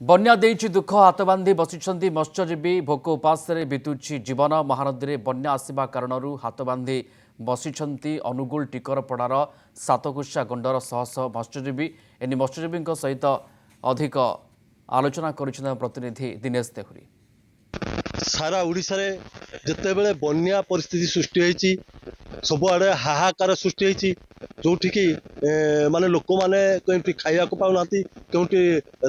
बन्या देइछि दुख हाथ बांधी बसिछन्ति मत्स्यजीवी भोक उपास बीतुछि जीवन महानदी में बन्या आसिबा कारणरू हाथ बांधी बसिछन्ति अनुगुल टिकरपड़ार सातकुशा गंडर शह शह मत्स्यजीवी एने मत्स्यजीवी सहित अधिक आलोचना कर प्रतिनिधि दिनेश देहुरी। सारा ओडिशा रे जेतेबेले बन्या परिस्थिति सृष्टि होईची सबुआडे हाहाकार सृष्टि होईची जोठी की माने लोक माने केमती खाइया को पाउनाती केमती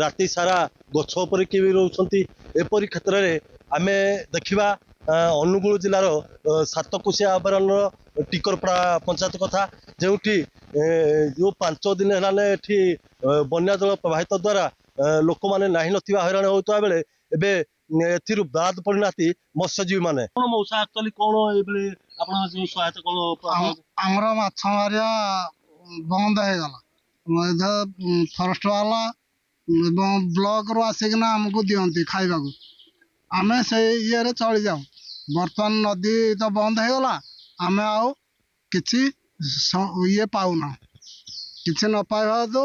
राति सारा गछ ऊपर के भी रहउछंती एपरि क्षेत्र रे आमे देखिबा अनुगुल जिलार सातकोशिया अभयारण्य टिकरपड़ा पंचायत कथा जोठी जो 5 दिन हेलाने एठी बन्या जल प्रवाहित द्वारा लोक माने नाही नथिबा हैरान होतबा बेले एबे एथिरु बाद पड़नाती मत्स्यजीवी माने कोन मौसा एक्चुअली कोन एबे आपण जो सहायता कोन हमरा माछ मारिया बंद हो गला फॉरेस्ट वाला ब्लॉक रो आसिकना हमको दियंती खाइबा को आमे से ये रे चली जाऊ बर्तमान नदी तो बंद हो गला आमे आउ किछि ये पाउना किछि न पाइबा तो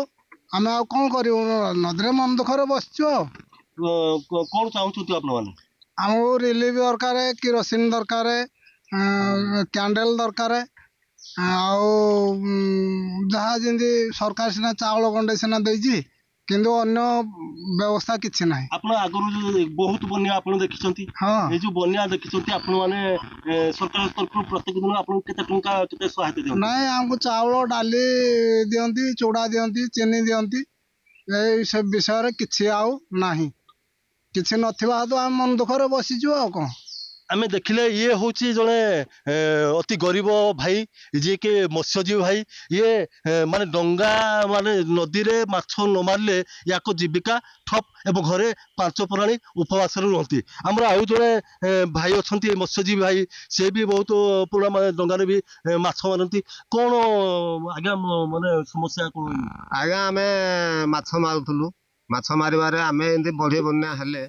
आमे आउ कोन करियो नदी रे मन दुखरे बसछु कौन चाहूँ आप आमको रिलीफ दरकार किरोसिन दरकार कैंडल दरकार जहाँ जमी सरकार सीना चाउल गंडे सीना देजी किंतु अन्य व्यवस्था किछि नाही। आपण आगरु बहुत बन्या आपण देखिसंती हाँ ए जो बन्या देखिसंती आपण माने सरकार तरफ प्रत्येक दिन आपण केते टंका केते सहायता दियंती नाही हमको चाउल डाली दियंती चूड़ा दियंती चीनी दियंती ए सब विषय किछि आउ नाही किछि नथिबा तो हम मन दुखरे बसिजु आ कोन आमे देखिले ये होची जने अति गरीब भाई जे के मत्स्यजीवी भाई ये माने डंगा माने नदी रे माछ न मारले याको जीविका ठप एवं घरे 5 प्राणी उपवास रहती हमरा आउ जने भाई अछंती मत्स्यजीवी भाई से भी बहुत पुरा माने डंगा रे भी माछ मारंती कोन आज्ञा माने समस्या कोन आज्ञा आमे माछ मारुथलु माछ मारिबारे आमे एंती बढी बन्या हेले